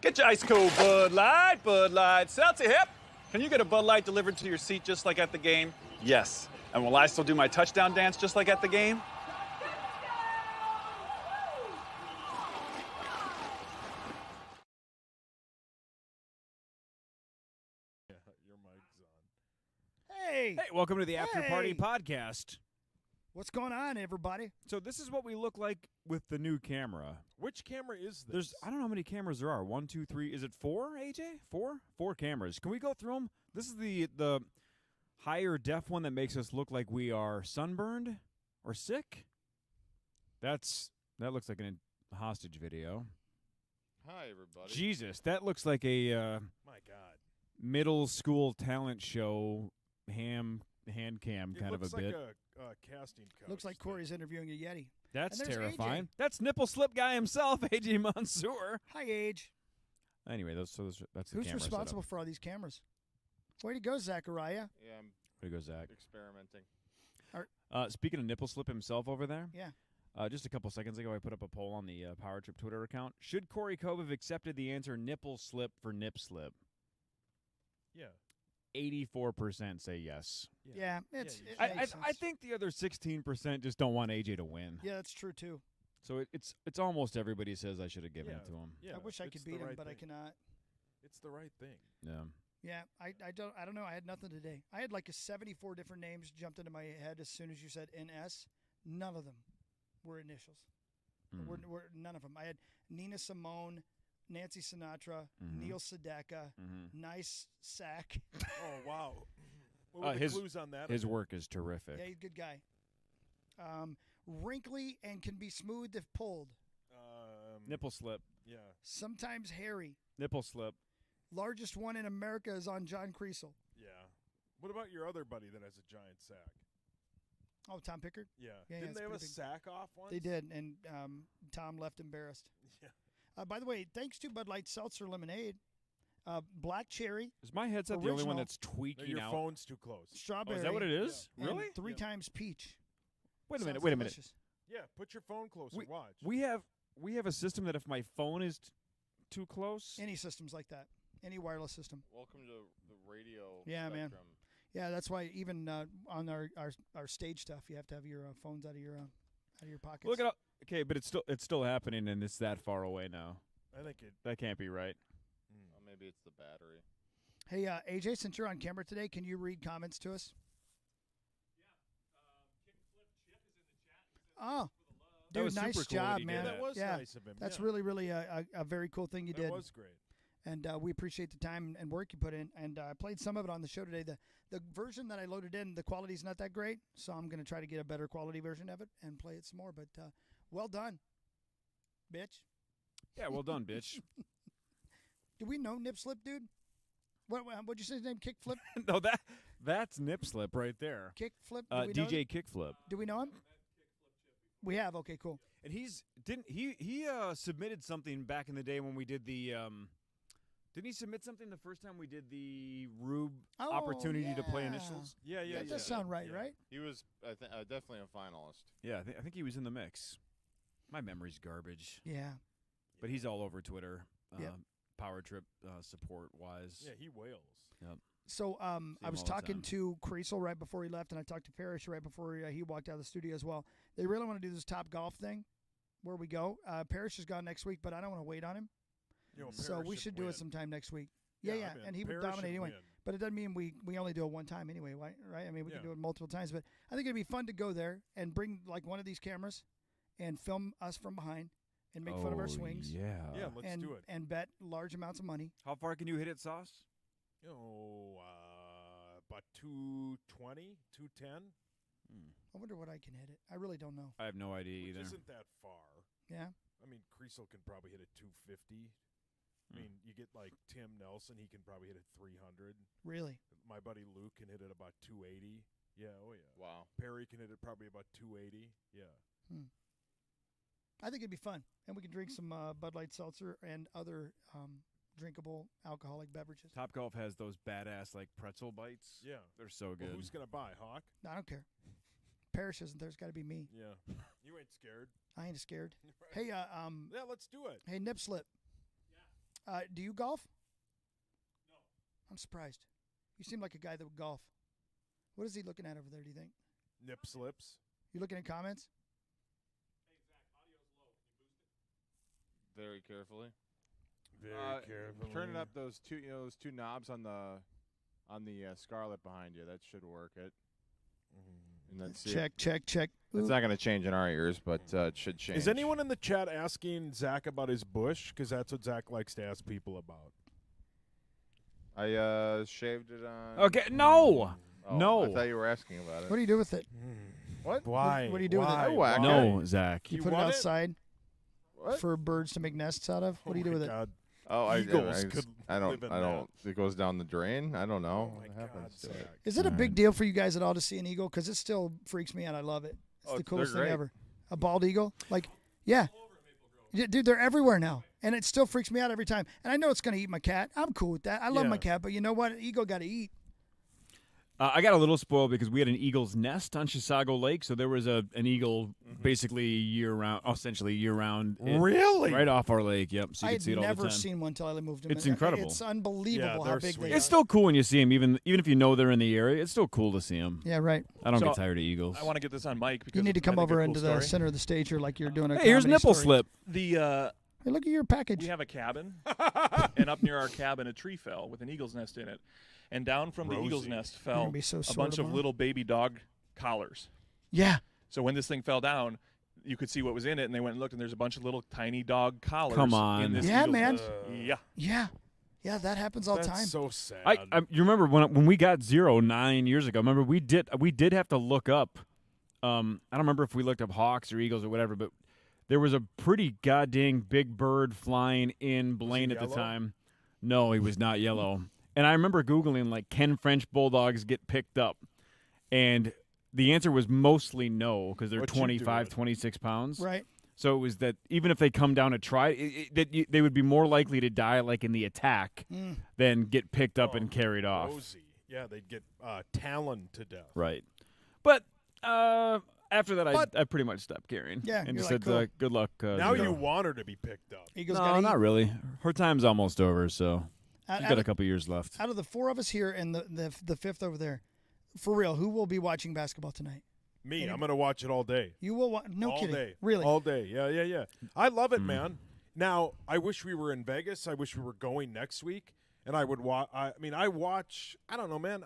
Get your ice cold Bud Light, Seltzer, hip. Can you get a Bud Light delivered to your seat just like at the game? Yes. And will I still do my touchdown dance just like at the game? Your mic's on. Hey, welcome to the After Party Podcast. what's going on, everybody? So this is what we look like with the new camera. Which camera is this? I don't know how many cameras there are. 1, 2, 3. Is it 4, AJ? 4? 4 cameras. Can we go through them? This is the higher def one that makes us look like we are sunburned or sick. That looks like a hostage video. Hi, everybody. Jesus, that looks like a My God. middle school talent show hand cam kind of a looks bit. like a casting couch. Looks like Corey's interviewing a Yeti. That's And there's terrifying. AJ. That's nipple slip guy himself, AJ Mansour. Hi, Age. Anyway, that's the Who's camera responsible for all these cameras? Way to go, Zachariah. Yeah, I'm There goes Zach. experimenting. Speaking of nipple slip himself over there, Yeah. just a couple seconds ago, I put up a poll on the Power Trip Twitter account. Should Corey Cove have accepted the answer nipple slip for nip slip? Yeah. 84% say yes. Yeah, Yeah, it you I makes sense. think the other 16% just don't want AJ to win. Yeah, that's true, too. So it's almost everybody says I should have given it to him. Yeah, I wish I it's could the beat him, right but I thing. cannot. It's the right thing. Yeah. Yeah, I don't know. I had nothing today. I had like 74 different names jumped into my head as soon as you said NS. None of them were initials. Mm. Were none of them. I had Nina Simone, Nancy Sinatra, Mhm. Neil Sedaka, Mm-hmm. Nice Sack. Oh, wow. What were the his- clues on that? His work is terrific. Yeah, he's a good guy. Wrinkly and can be smooth if pulled. Nipple slip. Yeah. Sometimes hairy. Nipple slip. Largest one in America is on John Creasel. Yeah. What about your other buddy that has a giant sack? Oh, Tom Pickard? Yeah. Yeah, Didn't it's they have a pretty big. sack off once? They did, and Tom left embarrassed. Yeah. By the way, thanks to Bud Light Seltzer Lemonade, Black Cherry, Is my headset the only Original. one that's No, tweaking your out? phone's too close. Oh, Strawberry, is that what it is? and Really? 3 Yeah. times peach. Wait a minute. Sounds Wait a minute. delicious. Yeah, put your phone closer. Watch. We have a system that if my phone is too close, Any systems like that, any wireless system. Welcome to the radio Yeah, man. spectrum. Yeah, that's why even on our stage stuff, you have to have your phones out of your pockets. look it up. Okay, but it's still happening, and it's that far away now. I think it. That can't be right. Maybe it's the battery. Hey, AJ, since you're on camera today, can you read comments to us? Oh, That dude, was super nice cool that job, he did man. that. That was yeah, nice of him. that's yeah. really, really a very cool thing you That did. was great. And we appreciate the time and work you put in. And I played some of it on the show today. The version that I loaded in, the quality's not that great, so I'm going to try to get a better quality version of it and play it some more. But well done, bitch. Yeah, well done, bitch. Do we know Nip Slip, dude? What'd you say his name? Kick Flip? No, that's nip slip right there. Kick Flip? Do we know DJ him? Kickflip. Do we know him? We have. Okay, cool. And he submitted something back in the day when we did the didn't he submit something the first time we did the Rube Oh, opportunity to play yeah. initials? Yeah, yeah, That yeah. does sound right, Yeah. right? He was, I think, definitely a finalist. Yeah, I think he was in the mix. My memory's garbage, Yeah. but he's all over Twitter. Yep. Power Trip support wise. Yeah, he wails. Yep. So I him was all the talking time. to Creasel right before he left, and I talked to Parrish right before he walked out of the studio as well. They really want to do this Top Golf thing where we go. Parrish is gone next week, but I don't want to wait on him. You know, So Parrish we should do win. it sometime next week. Yeah, I'm in. and he would Parrish dominate should anyway. win. But it doesn't mean we only do it one time anyway, right? I mean, we can Yeah. do it multiple times. But I think it'd be fun to go there and bring like one of these cameras and film us from behind and make fun of our swings. Yeah. Yeah, let's and, do it. And bet large amounts of money. How far can you hit it, Sauce? About 220, 210, I wonder what I can hit it. I really don't know. I have no idea which either. isn't that far. Yeah. I mean, Creasel can probably hit it 250. I mean, you get like Tim Nelson, he can probably hit it 300. Really? My buddy Luke can hit it about 280. Yeah, oh yeah. Wow. Perry can hit it probably about 280. Yeah. I think it'd be fun, and we can drink some Bud Light Seltzer and other drinkable alcoholic beverages. Top Golf has those badass like pretzel bites. Yeah. They're so good. Well, who's going to buy, Hawk? I don't care. Parrish isn't there. It's got to be me. Yeah. You ain't scared. I ain't scared. Right. Hey, Yeah, let's do it. hey, Nip Slip. Do you golf? No. I'm surprised. You seem like a guy that would golf. What is he looking at over there, do you think? Nip slips. You looking at comments? Very carefully. Very carefully. Turning up those two knobs on the Scarlet behind you. That should work it. And then see Check. It's Ooh. not going to change in our ears, but it should change. Is anyone in the chat asking Zach about his bush? Because that's what Zach likes to ask people about. I shaved it on. Okay, no. Oh, No. I thought you were asking about it. What do you do with it? What? Why? What do you do with it? Why? I whack Why? No, Zach. You You put it want it? outside What? for birds to make nests out of? What do you do Oh with my it? God. Oh, Eagles could I live don't. in I don't. It goes down the drain. I don't know Oh my what God, happens to Zach. it. Is it a All big right. deal for you guys at all to see an eagle? Because it still freaks me out. I love it. It's Oh, the they're coolest thing great. ever. A bald eagle? Like, yeah. Yeah, dude, they're everywhere now. And it still freaks me out every time. And I know it's going to eat my cat. I'm cool with that. I love Yeah. my cat. But you know what? An eagle got to eat. I got a little spoiled because we had an eagle's nest on Chisago Lake, so there was an eagle basically year-round, essentially year-round. Really? Right off our lake, yep. So you I could had see it all the never time. seen one until I moved them. It's in. incredible. It's unbelievable Yeah, how they're big sweet. they It's are. still cool when you see them, even if you know they're in the area. It's still cool to see them. Yeah, right. I don't So, get tired of eagles. I want to get this on mic because You need to it's, come I think, a over cool into the story. center of the stage here like you're doing a Hey, here's comedy nipple story. slip. The Hey, look at your package. we have a cabin, and up near our cabin, a tree fell with an eagle's nest in it, and down from the eagle's Rosie. nest You're fell gonna be so a sore bunch of tomorrow. little baby dog collars. Yeah. So when this thing fell down, you could see what was in it, and they went and looked, and there's a bunch of little tiny dog collars. Come on. in this Yeah, eagle's man. nest. Yeah. Yeah. Yeah, that happens all the That's time. so sad. You remember when we got 9 years ago? Remember we did have to look up. I don't remember if we looked up hawks or eagles or whatever, but there was a pretty goddamn big bird flying in Blaine at the yellow? time. No, he was not yellow. And I remember Googling, like, can French bulldogs get picked up? And the answer was mostly no, because they're What'd you do 25, with it? 26 pounds. Right. So it was that even if they come down to try, they would be more likely to die, like, in the attack than get picked up and carried off. Rosie. Yeah, they'd get taloned to death. Right. But after that, I pretty much stopped caring. Yeah, And you're just like, said, cool. good luck. Now Zero. you want her to be picked up. Eagles No, got not really. Her time's almost over, so she's got a couple years left. Out of the four of us here and the fifth over there, for real, who will be watching basketball tonight? Me, I'm going to watch it all day. You will watch. No all kidding. day. Really? All day. Yeah. I love it, man. Now, I wish we were in Vegas. I wish we were going next week. And I would watch. I don't know, man.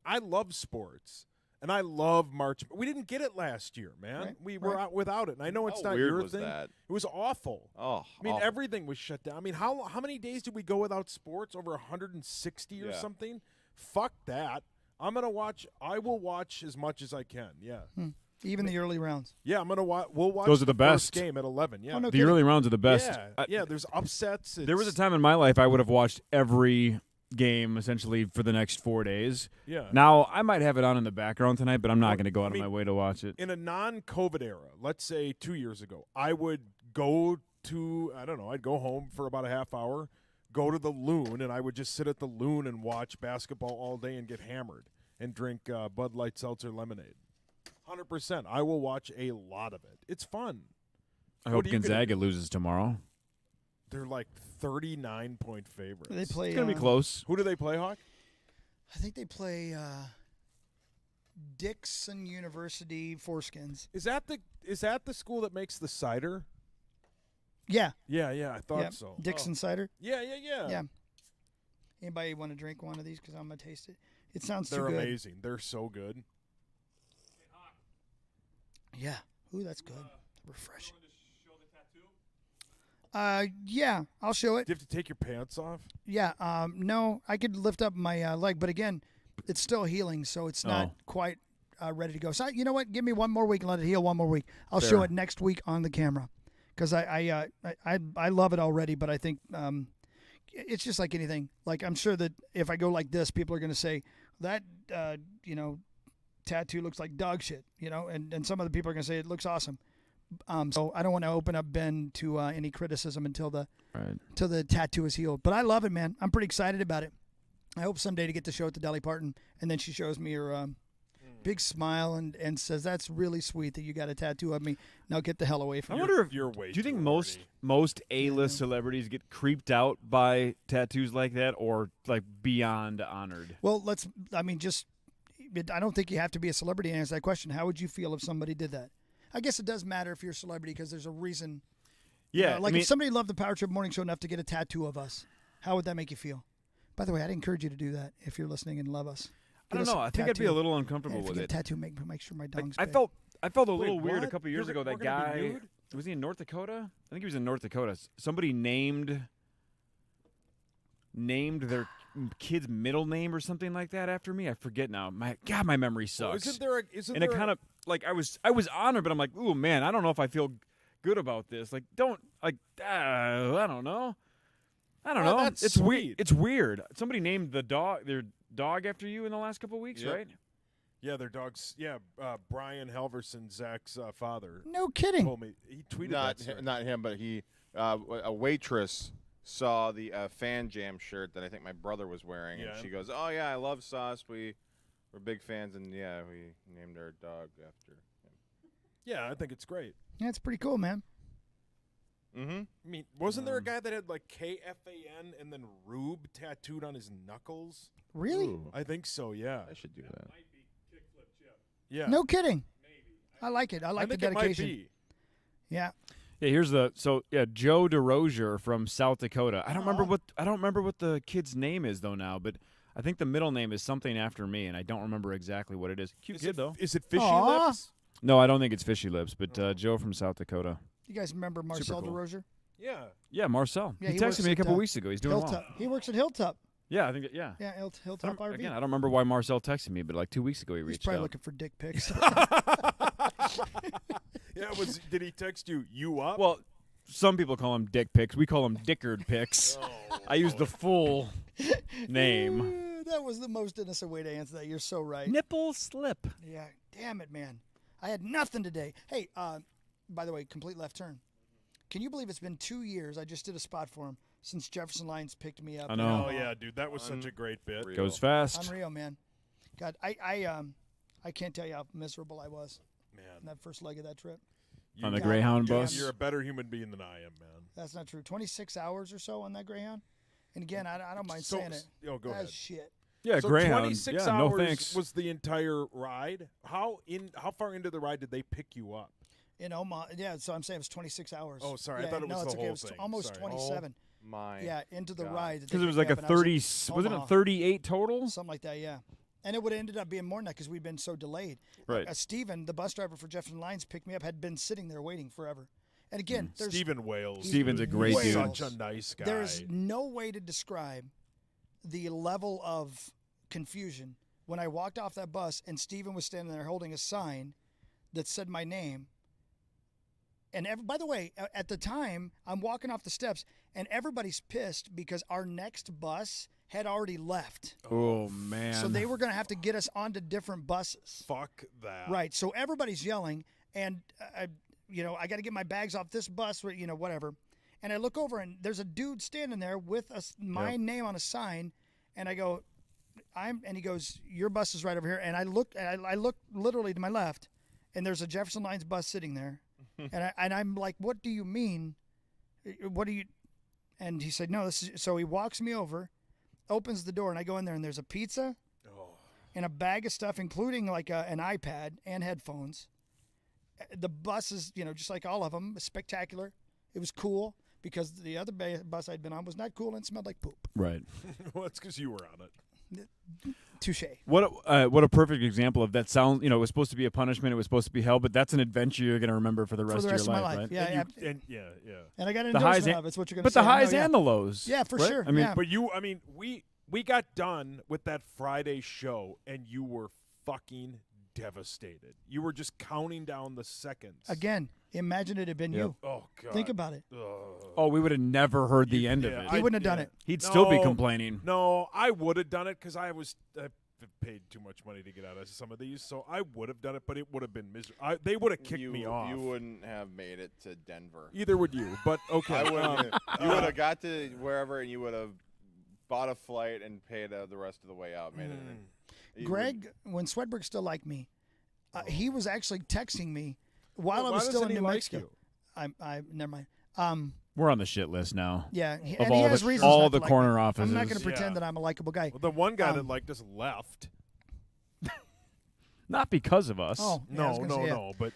I love sports. And I love March. We didn't get it last year, man. Right, We were right. out without it. And I know it's How not weird your was thing. that? It was awful. Oh, I mean, awful. everything was shut down. I mean, how many days did we go without sports? Over 160 or Yeah. something? Fuck that. I'm going to watch. I will watch as much as I can. Yeah. Even the early rounds. Yeah, I'm going to watch. We'll watch Those are the first best. game at 11. Yeah. Oh, no The kidding. early rounds are the best. Yeah, there's upsets. There was a time in my life I would have watched every game essentially for the next 4 days. Yeah. Now, I might have it on in the background tonight, but I'm not going to go out I mean, of my way to watch it. In a non-COVID era, let's say 2 years ago, I would go to, I don't know, I'd go home for about a half hour, go to the Loon, and I would just sit at the Loon and watch basketball all day and get hammered and drink Bud Light Seltzer lemonade. 100%. I will watch a lot of it. It's fun. I What hope are you gonna Gonzaga loses tomorrow. They're like 39-point favorites. They play. It's going to be close. Who do they play, Hawk? I think they play Dixon University Foreskins. Is that the school that makes the cider? Yeah. Yeah, I thought Yeah. so. Dixon Oh. cider. Yeah. Yeah. Anybody want to drink one of these? Because I'm gonna taste it. It sounds They're too good. amazing. They're so good. Yeah. Ooh, that's good. Refreshing. Yeah, I'll show it. Do you have to take your pants off? Yeah. No, I could lift up my leg, but again, it's still healing, so it's not Oh. quite ready to go. So you know what? Give me one more week and let it heal one more week. I'll Fair. show it next week on the camera because I love it already, but I think it's just like anything. Like I'm sure that if I go like this, people are going to say that tattoo looks like dog shit, and some other people are going to say it looks awesome. So I don't want to open up Ben to any criticism until the tattoo is healed. But I love it, man. I'm pretty excited about it. I hope someday to get to show it to Dolly Parton, and then she shows me her big smile and says, "That's really sweet that you got a tattoo of me. Now get the hell away from I me." wonder if You're way do you think too most A-list celebrities get creeped out by tattoos like that, or like beyond honored? Well, I don't think you have to be a celebrity to answer that question. How would you feel if somebody did that? I guess it does matter if you're a celebrity because there's a reason. Yeah, Like if somebody loved the Power Trip Morning Show enough to get a tattoo of us, how would that make you feel? By the way, I'd encourage you to do that if you're listening and love us. I don't know. I think I'd be a little uncomfortable if you with get it. a tattoo, make sure my dong's I big. felt a little weird a what? couple years You're- ago. That we're gonna be guy nude? was he in North Dakota? I think he was in North Dakota. Somebody named their kid's middle name or something like that after me. I forget now. My memory Well, sucks. isn't And it kind of like I was honored, but I'm like, ooh man, I don't know if I feel good about this. Like, I don't know. I don't Oh, know. that's It's weird. sweet. It's weird. Somebody named their dog after you in the last couple of weeks, Yep. right? Yeah, their dog's Brian Halverson, Zach's father, No kidding. told me he tweeted that. story. Not him, but he a waitress saw the Fan Jam shirt that I think my brother was wearing, Yeah. and she goes, "Oh yeah, I love Sauce. We're big fans, and yeah, we named our dog after him." Yeah, I think it's great. Yeah, it's pretty cool, man. Mm-hmm. I mean, wasn't there a guy that had like KFAN and then Rube tattooed on his knuckles? Really? I think so. Yeah. I should do that. Yeah. No kidding. I like it. I like the think dedication. It might be. Yeah. Yeah, here's Joe DeRozier from South Dakota. I don't remember what the kid's name is though now, but I think the middle name is something after me, and I don't remember exactly what it is. Cute kid though. Is it Fishy Aw. Lips? No, I don't think it's Fishy Lips, but Joe from South Dakota. You guys remember Marcel cool. DeRozier? Yeah. Yeah, Marcel. Yeah, he he texted works me a at, couple weeks ago. He's doing Hilltop. well. He works at Hilltop. Yeah, I think yeah. Yeah, Hilltop RV. Again, I don't remember why Marcel texted me, but like 2 weeks ago he He's reached probably out. looking for dick pics. Yeah. Did he text you up? Well, some people call him dick pics. We call him dickard pics. I use the full name. That was the most innocent way to answer that. You're so right. Nipple slip. Yeah. Damn it, man. I had nothing today. Hey, by the way, complete left turn. Can you believe it's been 2 years? I just did a spot for him since Jefferson Lines picked me up. I know. Oh yeah, dude, that was such a great bit. Real. Goes fast. Unreal, man. God, I can't tell you how miserable I was Man, in that first leg of that trip. On the God Greyhound damn. bus. You're a better human being than I am, man. That's not true. 26 hours or so on that Greyhound. And again, I don't mind So- saying it. Oh, go That's ahead. shit. Yeah, So Greyhound. 26 Yeah, hours no thanks. was the entire ride. How far into the ride did they pick you up? In Omaha, yeah. So I'm saying it was 26 hours. Oh, sorry, I Yeah, thought it was no, the it's okay. whole It was thing. almost Sorry. 27. My Yeah, into the God. ride. that they Because it was picked like me a up, and I 30. in Wasn't it Omaha. 38 total? Something like that, yeah. And it would have ended up being more than that because we'd been so delayed. Right. Steven, the bus driver for Jefferson Lines, picked me up, had been sitting there waiting forever. And again, there's Stephen Wales. Steven's a great dude. Such a nice guy. There's no way to describe the level of confusion when I walked off that bus and Steven was standing there holding a sign that said my name. And by the way, at the time, I'm walking off the steps and everybody's pissed because our next bus had already left. Oh man. So they were going to have to get us onto different buses. Fuck that. Right. So everybody's yelling, and I got to get my bags off this bus, whatever. And I look over, and there's a dude standing there with my name on a sign, and I go, and he goes, your bus is right over here. And I look literally to my left, and there's a Jefferson Lines bus sitting there, and I'm like, what do you mean? What do you? And he said, no, this is. So he walks me over, opens the door, and I go in there, and there's a pizza. And a bag of stuff, including like an iPad and headphones. The bus is, just like all of them, spectacular. It was cool because the other bus I'd been on was not cool and smelled like poop. Right. Well, it's because you were on it. Touche. What a perfect example of that sound. It was supposed to be a punishment. It was supposed to be hell, but that's an adventure you're going to remember for the rest For the rest of of your my life. right? Yeah, And and I got an The highs endorsement and- of it. It's what you're going to But say. the I know, highs yeah. and the lows. Yeah, for right? sure. I mean, yeah. But we got done with that Friday show, and you were fucking devastated. You were just counting down the seconds. Again, imagine it had been you. Oh God. Think about it. oh, we would have never heard the end of Yeah, it. He wouldn't have done it. He'd still be No. complaining. No, I would have done it because I paid too much money to get out of some of these, so I would have done it, but it would have been miserable. They would have kicked me off. You wouldn't have made it to Denver. Either would you, but okay. I would. You would have got to wherever, and you would have bought a flight and paid the rest of the way out. Made it. Greg, when Swedberg still liked me, he was actually texting me while I Why was still doesn't in he New like Mexico. you? I never mind. We're on the shit list now. Yeah, Of and he all has the reasons all not the to like corner me. offices. I'm not going to pretend Yeah. that I'm a likable guy. Well, the one guy that liked us left. Not because of us. Oh, yeah, I was No, gonna say, yeah. no. But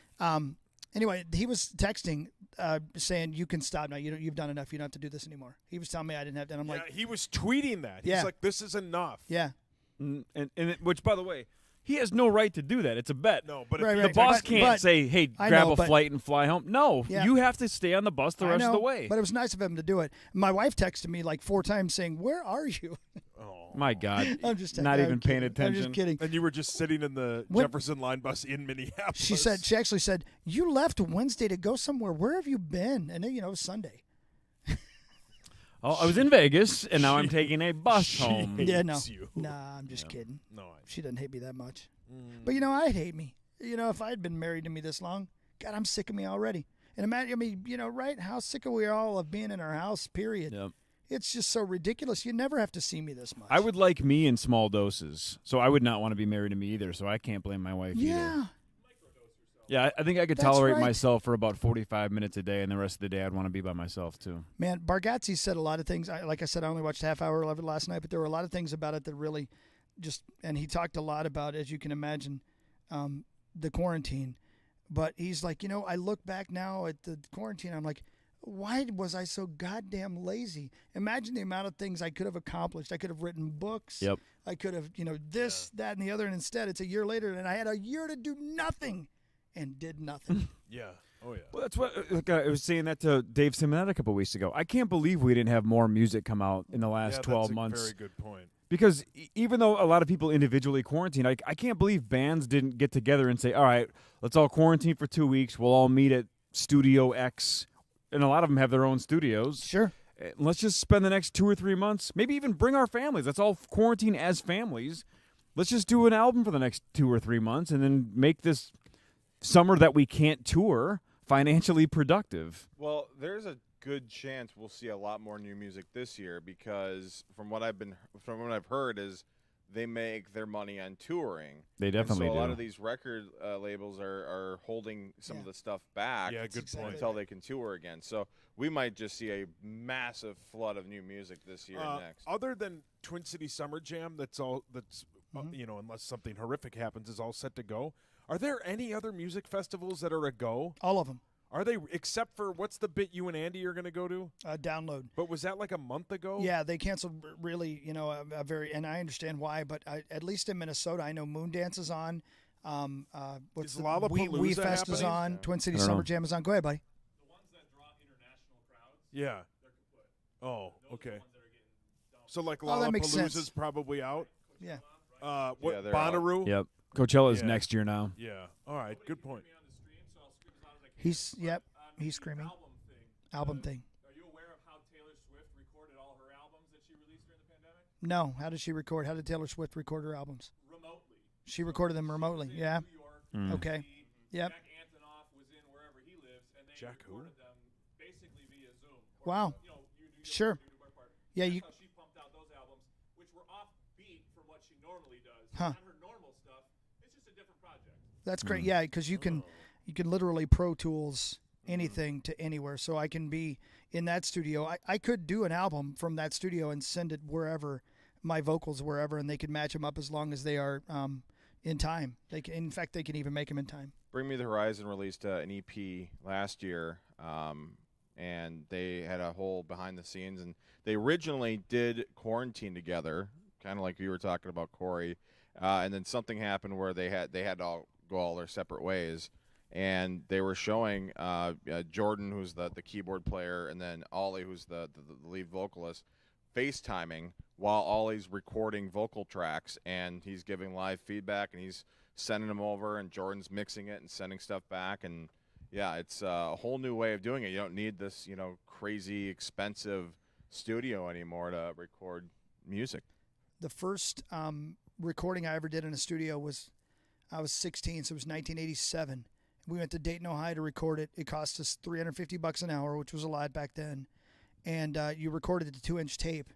Anyway, he was texting, saying, "You can stop now. You've done enough. You don't have to do this anymore." He was telling me I didn't have to. And I'm like, he was tweeting that. He's Yeah. like, "This is enough." "Yeah, Which, by the way, he has no right to do that. It's a bet. No, but Right, if right. The boss But- can't but- say, "Hey, I grab know, a but- flight and fly home." No, Yeah. you have to stay on the bus the I rest know." of the way. But it was nice of him to do it. My wife texted me like 4 times saying, "Where are you?" My God, I'm just not I'm even kidding. paying attention. I'm just kidding. and you were just sitting in the When- Jefferson line bus in Minneapolis. She actually said, "You left Wednesday to go somewhere. Where have you been?" And then, it was Sunday. Oh, I was in Vegas, and now I'm taking a bus She home. hates Yeah, no. you. Nah, I'm just kidding. No, She doesn't hate me that much. But I'd hate me. If I had been married to me this long, God, I'm sick of me already. And imagine, right? How sick are we all of being in our house, period. Yep. It's just so ridiculous. You never have to see me this much. I would like me in small doses, so I would not want to be married to me either. So I can't blame my wife either. Yeah. Yeah, I think I could That's tolerate right. myself for about 45 minutes a day, and the rest of the day I'd want to be by myself too. Man, Bargatze said a lot of things. Like I said, I only watched a half hour of it last night, but there were a lot of things about it that really and he talked a lot about, as you can imagine, the quarantine. But he's like, I look back now at the quarantine, I'm like, why was I so goddamn lazy? Imagine the amount of things I could have accomplished. I could have written books. Yep. I could have, this, that, and the other. And instead, it's a year later, and I had a year to do nothing and did nothing. Yeah. Oh yeah. Well, that's what I was saying that to Dave Simonette a couple weeks ago. I can't believe we didn't have more music come out in the last 12 that's a months. very good point. Because even though a lot of people individually quarantine, I can't believe bands didn't get together and say, all right, let's all quarantine for 2 weeks. We'll all meet at Studio X. And a lot of them have their own studios. Sure. Let's just spend the next 2 or 3 months, maybe even bring our families. Let's all quarantine as families. Let's just do an album for the next 2 or 3 months and then make this summer that we can't tour financially productive. Well, there's a good chance we'll see a lot more new music this year because from what I've heard is they make their money on touring. They definitely and so a lot do. of these record labels are holding some of the stuff back Yeah, good point. until they can tour again. So we might just see a massive flood of new music this year and next. Other than Twin City Summer Jam, that's unless something horrific happens, is all set to go. Are there any other music festivals that are a go? All of them. Are they, except for what's the bit you and Andy are going to go to? Download. But was that like a month ago? Yeah, they canceled really, a very, and I understand why, but at least in Minnesota, I know Moondance is on. Is Lollapalooza We Fest is happening? on. Twin City I don't Summer know. Jam is on. Go ahead, buddy. Yeah. Oh, okay. So like Oh, that makes sense. Lollapalooza's probably out. Yeah. What Yeah, they're out. Bonnaroo? Yep. Coachella's Yeah. next year now. Yeah. All right. Good point. He's screaming. Album thing. Are you aware of how Taylor Swift recorded all her albums that she released during the pandemic? No, how did she record? How did Taylor Swift record her albums? Remotely. She recorded them remotely. Yeah. New York. Okay. Yep. Jack Antonoff was in wherever he lives, and they Jack who? recorded them basically via Zoom. Wow. You Sure. Yeah, you. That's how she pumped out those albums, which were offbeat from what she normally does. Huh. Not her normal stuff. It's just a different project. That's great. Yeah, because you can literally Pro Tools anything to anywhere. So I can be in that studio. I could do an album from that studio and send it wherever, my vocals wherever, and they can match them up as long as they are in time. They can, in fact, they can even make them in time. Bring Me the Horizon released an EP last year, and they had a whole behind the scenes. And they originally did quarantine together, kind of like you were talking about, Corey. And then something happened where they had to all go all their separate ways. And they were showing Jordan, who's the keyboard player, and then Ollie, who's the lead vocalist, FaceTiming while Ollie's recording vocal tracks, and he's giving live feedback, and he's sending them over, and Jordan's mixing it and sending stuff back. And, yeah, it's a whole new way of doing it. You don't need this, crazy expensive studio anymore to record music. The first recording I ever did in a studio was, I was 16, so it was 1987. We went to Dayton, Ohio to record it. It cost us $350 an hour, which was a lot back then. And you recorded it to 2-inch tape,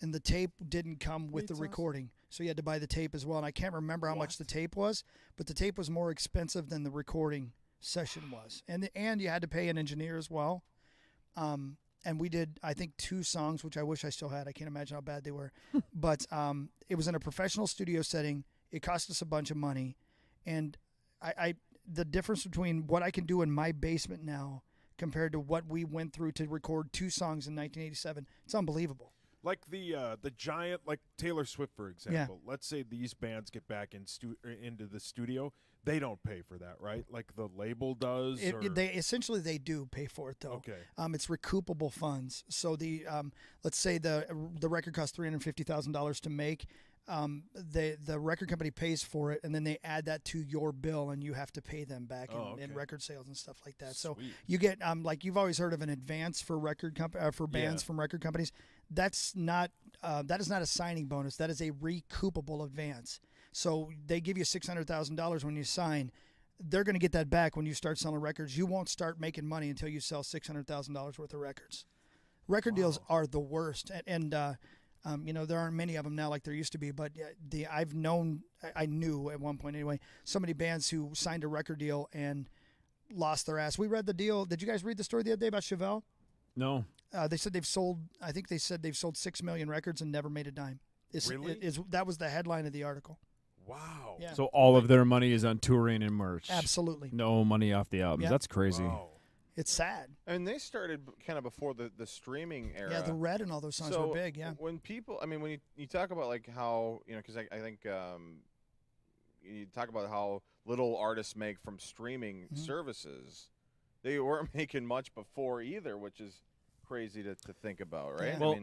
and the tape didn't come with the recording. so you had to buy the tape as well. And I can't remember how much the tape was, but the tape was more expensive than the recording session was, and you had to pay an engineer as well. And we did, I think, 2 songs, which I wish I still had. I can't imagine how bad they were. But it was in a professional studio setting. It cost us a bunch of money. And the difference between what I can do in my basement now compared to what we went through to record 2 songs in 1987, it's unbelievable. Like the giant, like Taylor Swift, for example. Let's say these bands get back into the studio. They don't pay for that, right? Like the label does. They do pay for it, though. Okay. It's recoupable funds. So the let's say the record costs $350,000 to make. The record company pays for it, and then they add that to your bill, and you have to pay them back in record sales and stuff like that. So you get like you've always heard of an advance for for bands from record companies. That is not a signing bonus. That is a recoupable advance. So they give you $600,000 when you sign. They're going to get that back when you start selling records. You won't start making money until you sell $600,000 worth of records. Record deals are the worst, and there aren't many of them now like there used to be. But I knew at one point anyway, so many bands who signed a record deal and lost their ass. We read the deal. Did you guys read the story the other day about Chevelle? No. They said they've sold 6 million records and never made a dime. Really? That was the headline of the article. Wow. Yeah. So all of their money is on touring and merch. Absolutely. No money off the albums. Yep. That's crazy. Wow. It's sad. I mean, they started kind of before the streaming era. Yeah, the Red and all those songs were big, yeah. When people, I mean, when you talk about like how, because I think you talk about how little artists make from streaming services, they weren't making much before either, which is crazy to think about, right? Yeah. Well,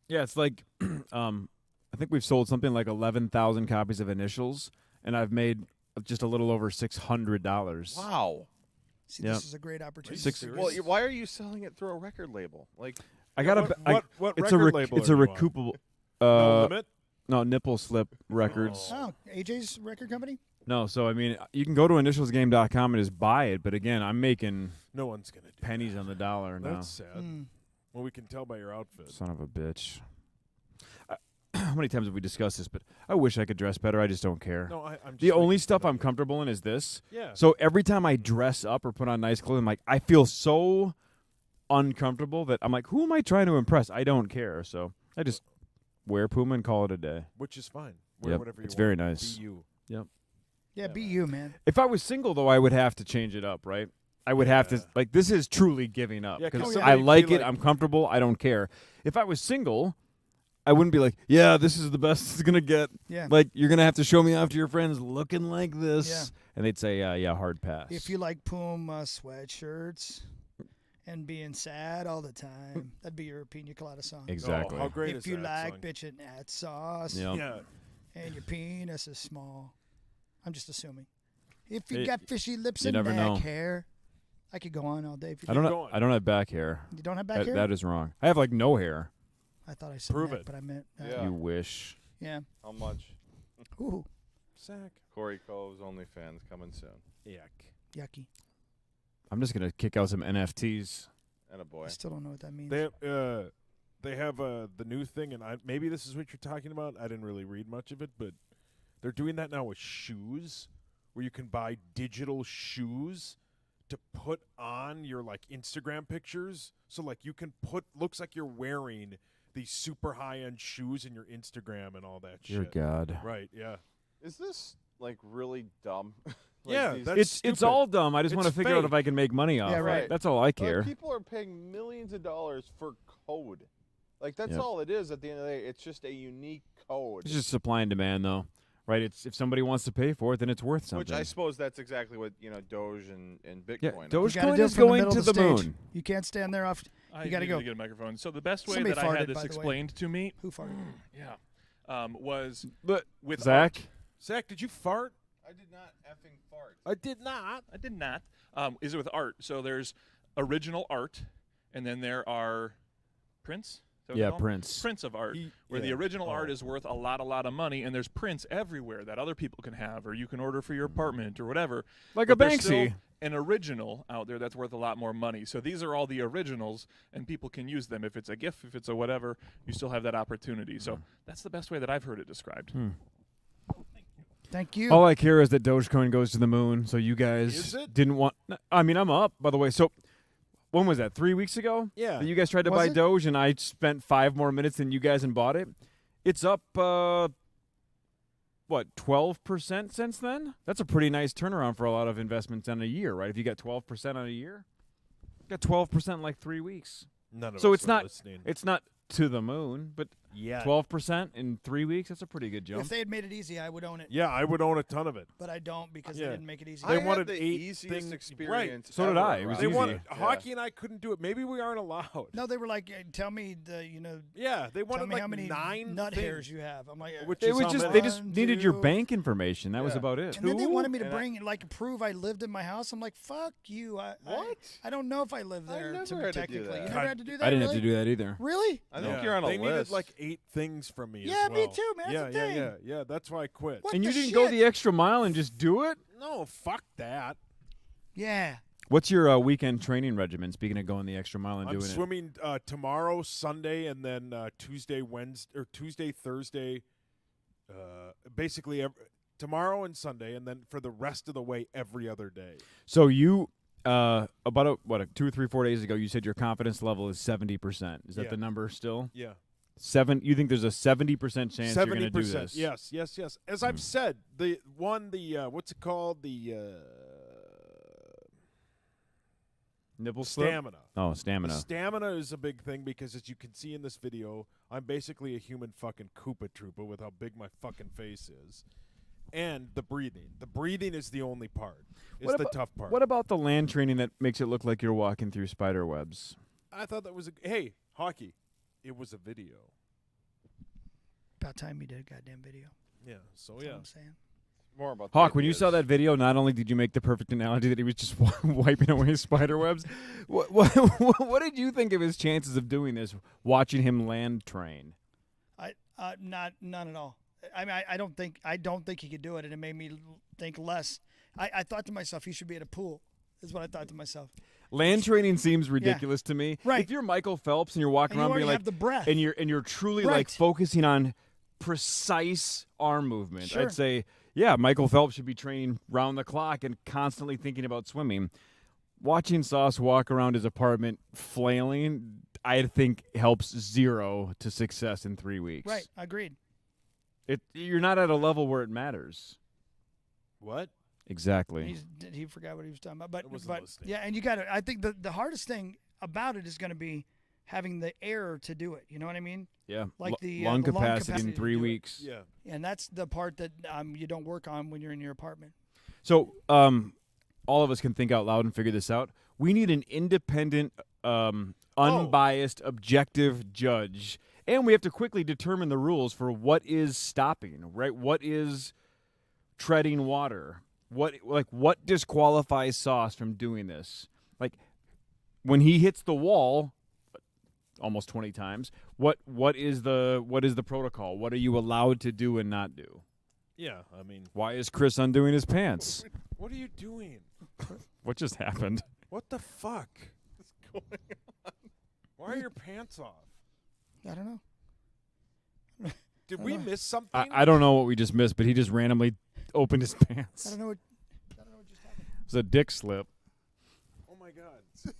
yeah, it's like I think we've sold something like 11,000 copies of Initials, and I've made just a little over $600. Wow. See, this is a great opportunity. Well, why are you selling it through a record label? Like, I got what it's record a label it's are a you on? recoupable. No Limit? No, Nipple Slip Records. Oh, AJ's record company? No, so I mean, you can go to initialsgame.com and just buy it, but again, I'm making No one's going to do pennies on the dollar now. That's sad. Well, we can tell by your outfit. Son of a bitch. How many times have we discussed this? But I wish I could dress better. I just don't care. No, I'm just The only making stuff fun I'm of you. comfortable in is this. Yeah. So every time I dress up or put on nice clothes, I'm like, I feel so uncomfortable that I'm like, who am I trying to impress? I don't care. So I just wear Puma and call it a day. Which is fine. Wear Yep, whatever you it's want. very nice. Be you. Yep. Yeah, be you, man. If I was single, though, I would have to change it up, right? I would have to, like, this is truly giving up. Yeah, 'cause Because somebody I would like be it, like- I'm comfortable, I don't care. If I was single, I wouldn't be like, yeah, this is the best it's going to get. Yeah. Like, you're going to have to show me off to your friends looking like this. Yeah. And they'd say, yeah, hard pass. If you like Puma sweatshirts and being sad all the time, that'd be your Pina Colada song. Exactly. Oh, how great If is you that like song? bitchin' at sauce Yep. Yeah. and your penis is small. I'm just assuming. If you It- got fishy lips you and never back know. hair. I could go on all day. If you I don't, going. I don't have back hair. You don't have back hair? That is wrong. I have, like, no hair. I thought I said Prove neck, it. but I meant Yeah. You wish. yeah. how much? Ooh, Zach. Corey Cove's OnlyFans coming soon. Yuck. yucky. I'm just going to kick out some NFTs. And a boy. I still don't know what that means. They have the new thing, and maybe this is what you're talking about. I didn't really read much of it, but they're doing that now with shoes, where you can buy digital shoes to put on your like Instagram pictures. So like you can looks like you're wearing these super high-end shoes in your Instagram and all that Dear shit. God. Right? Yeah. Is this like really dumb? Yeah, these- that's It's stupid. all dumb. I just want to It's figure out fake. if I can make money off Yeah, it. right. That's all I like, care. people are paying millions of dollars for code. Like that's Yep. all it is. At the end of the day, it's just a unique code. It's just supply and demand, though, right? It's if somebody wants to pay for it, then it's worth something. Which I suppose that's exactly what Doge and yeah, Bitcoin. are. Doge- You gotta Dogecoin do it is from the going middle to of the stage. moon. You can't stand there off. I You gotta needed go. to get a microphone. So the best way Somebody that I farted, had by this the way. explained to me, Who farted? was But with Zach, art. Zach, did you fart? I did not effing fart. I did not. I did not. Is it with art? So there's original art, and then there are prints. So Yeah, prints. Prints of art, where the original art is worth a lot of money, and there's prints everywhere that other people can have, or you can order for your apartment or whatever. Like But a there's still Banksy. an original out there that's worth a lot more money. So these are all the originals, and people can use them. If it's a gift, if it's a whatever, you still have that opportunity. So that's the best way that I've heard it described. Thank you. All I care is that Dogecoin goes to the moon, so you guys didn't want... I mean, I'm up, by the way. So when was that, 3 weeks ago? Yeah. That you guys tried to Was buy it? Doge, and I spent 5 more minutes than you guys and bought it? It's up, 12% since then? That's a pretty nice turnaround for a lot of investments on a year, right? If you got 12% on a year, you got 12% in like 3 weeks. None of So us it's are not listening. it's not to the moon, but Yeah. 12% in 3 weeks, that's a pretty good jump. If they had made it easy, I would own it. Yeah, I would own a ton of it. But I don't because Yeah. they didn't make it easy. They I had wanted the 8 easiest things- experience. So did ever I. It was around They easy. wanted Yeah. hockey, and I couldn't do it. Maybe we aren't allowed. No, they were like, tell me Yeah, they tell wanted me like how many 9 nut things. hairs you have. I'm like, Which It is was how just many. they just One, needed your two. bank information. That was Yeah. about it. and then they wanted me to And I- bring like prove I lived in my house. I'm like, fuck you. What? I don't know if I live I there. never to had to do technically, that. you God, never had to do that. I didn't really? have to do that either. Really? I think Yeah. you're on a They list. needed like 8 things from me. Yeah, as me well. too, man. Yeah, That's the thing. yeah. That's why I quit. What And you the didn't go shit? the extra mile and just do it? No, fuck that. Yeah. What's your weekend training regimen? Speaking of going the extra mile and I'm doing it. swimming tomorrow, Sunday, and then Tuesday, Wednesday, or Tuesday, Thursday. Basically, tomorrow and Sunday, and then for the rest of the way, every other day. So you about 2 or 3 4 days ago, you said your confidence level is 70%. Is that Yeah. the number still? Yeah. You think there's a 70% chance you're going to do 70%. this? Yes. As I've said, the what's it called? The Nipple slip? stamina. Oh, The stamina. stamina is a big thing because, as you can see in this video, I'm basically a human fucking Koopa Troopa with how big my fucking face is. And the breathing. The breathing is the only part. It's What the about- tough part. What about the land training that makes it look like you're walking through spider webs? I thought that was hey, hockey. It was a video. About time you did a goddamn video. Yeah. So That's yeah. all I'm saying. More about the Hawk, when you saw ideas. that video, not only did you make the perfect analogy that he was just wiping away his spider webs, what did you think of his chances of doing this, watching him land train? None at all. I mean, I don't think he could do it, and it made me think less. I thought to myself, he should be at a pool. Is what I thought to myself. Land training seems ridiculous to me. Right. If you're Michael Phelps and you're walking And you around already being like, have the breath. and you're truly Right. like focusing on precise arm movement, Sure. I'd say, yeah, Michael Phelps should be training round the clock and constantly thinking about swimming. Watching Sauce walk around his apartment flailing, I think helps 0 to success in 3 weeks. Right. Agreed. You're not at a level where it matters. What? Exactly. He forgot what he was talking about. I wasn't But listening. yeah, and you got to. I think the hardest thing about it is going to be having the air to do it. You know what I mean? Yeah. Like the lung the lung capacity capacity in to 3 do it. weeks. Yeah. And that's the part that you don't work on when you're in your apartment. So, all of us can think out loud and figure this out. We need an independent, unbiased, objective judge, and we have to quickly determine the rules for what is stopping, right? What is treading water? What disqualifies Sauce from doing this? Like when he hits the wall almost 20 times, what is the protocol? What are you allowed to do and not do? Yeah. I mean, Why is Chris undoing his pants? what are you doing? What just happened? What the fuck? What's going on? Why are your pants off? I don't know. Did we miss something? I don't know what we just missed, but he just randomly opened his I pants. don't know what just happened. It was a dick slip. Oh my god.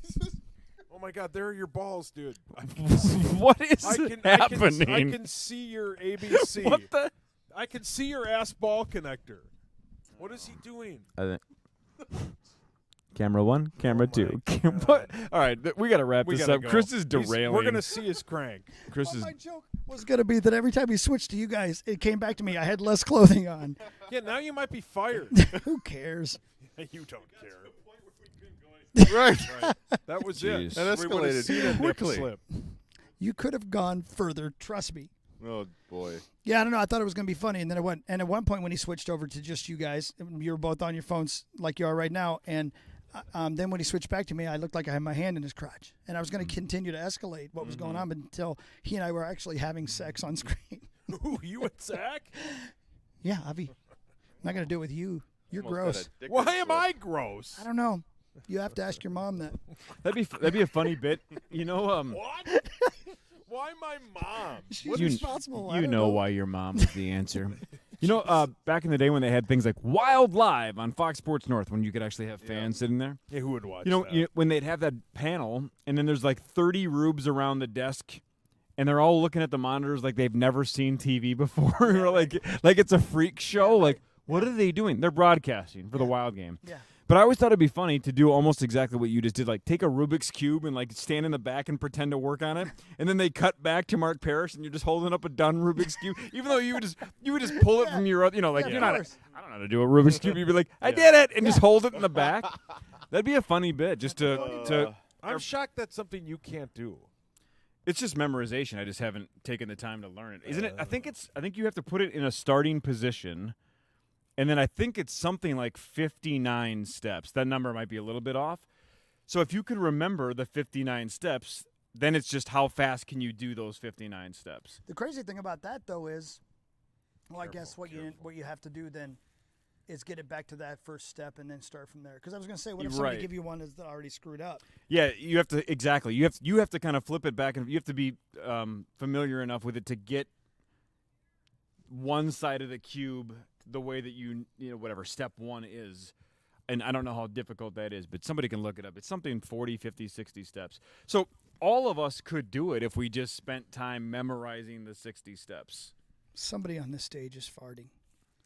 Oh my god, there are your balls, dude. What is I can happening? I can see your ABC. What the? I can see your ass ball connector. What is he doing? Camera 1, camera Oh 2. my God. All right, we got to wrap We this gotta up. go. Chris is derailing. We're gonna see his crank. Chris Well, is. my joke was going to be that every time he switched to you guys, it came back to me. I had less clothing on. Yeah, now you might be fired. Who cares? You don't care. Right. That was Jeez. it. That We would've escalated seen a nip quickly. slip. You could have gone further. Trust me. Oh boy. Yeah, I don't know. I thought it was going to be funny, and then it went. And at one point, when he switched over to just you guys, you were both on your phones like you are right now, and then when he switched back to me, I looked like I had my hand in his crotch. And I was going to continue to escalate what was going on until he and I were actually having sex on screen. Ooh, you and Zach? Yeah, Avi. I'm not going to do it with you. You're gross. Why am I gross? I don't know. You have to ask your mom that. That'd be a funny bit. You know, What? Why my mom? She's responsible. I you don't know why your mom is the answer. You know, back in the day when they had things like Wild Live on Fox Sports North, when you could actually have fans sitting there. Yeah, who would watch You know, that? when they'd have that panel, and then there's like 30 rubes around the desk, and they're all looking at the monitors like they've never seen TV before, or like it's a freak show. Like, what are they doing? They're broadcasting for the Wild game. Yeah. But I always thought it'd be funny to do almost exactly what you just did, like take a Rubik's Cube and like stand in the back and pretend to work on it, and then they cut back to Mark Parrish and you're just holding up a done Rubik's Cube, even though you would just pull it from your, like you're not. I don't know how to do a Rubik's Cube. You'd be like, I did it, and just hold it in the back. That'd be a funny bit, just to. I'm shocked that's something you can't do. It's just memorization. I just haven't taken the time to learn it. Isn't it? I think you have to put it in a starting position. And then I think it's something like 59 steps. That number might be a little bit off. So if you could remember the 59 steps, then it's just how fast can you do those 59 steps. The crazy thing about that, though, is, well, I guess what you have to do then is get it back to that first step and then start from there. Because I was going to say, what if somebody give you one that's already screwed up? Yeah, you have to exactly. You have to kind of flip it back, and you have to be familiar enough with it to get one side of the cube the way that you know whatever step one is. And I don't know how difficult that is, but somebody can look it up. It's something 40, 50, 60 steps. So all of us could do it if we just spent time memorizing the 60 steps. Somebody on this stage is farting.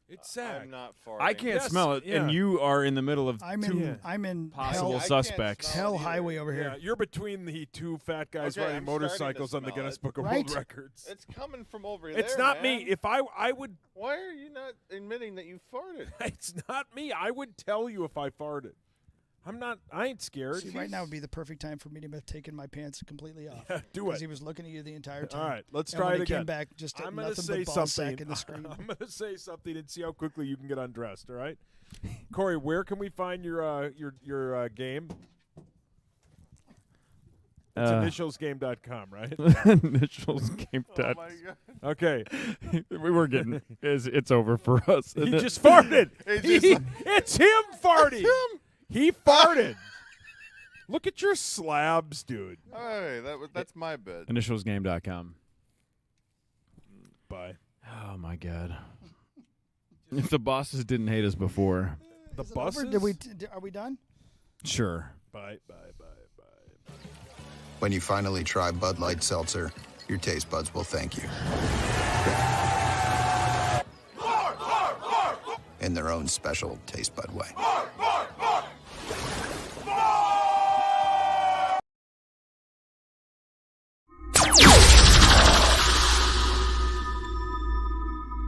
It's sad. I'm not farting. I can't Yes, smell it, yeah. and you are in the middle of I'm in possible hell, suspects. hell highway over Yeah, here. you're between the two fat guys Okay, riding I'm starting to motorcycles on the smell Guinness it. Book of Right? World Records. It's coming from over there. It's not man. me. If I would, Why are you not admitting that you farted? it's not me. I would tell you if I farted. I'm not. I ain't scared. See, right now would be the perfect time for me to have taken my pants completely off. Yeah, do Because it. he was looking at you the entire time. All right, let's And try when it he again. came back, just I'm going to nothing say but ball something. sack in the screen. I'm going to say something and see how quickly you can get undressed. All right, Corey, where can we find your game? It's initialsgame.com, right? Initialsgame. Oh my god! Okay. We were getting it's over for us. He just farted. It's him farting. He farted. Look at your slabs, dude. Hey, that's my bit. Initialsgame.com. Bye. Oh my god. If the bosses didn't hate us before. The Is it over? buses? Are we done? Sure. Bye. When you finally try Bud Light Seltzer, your taste buds will thank you. In their own special taste bud way.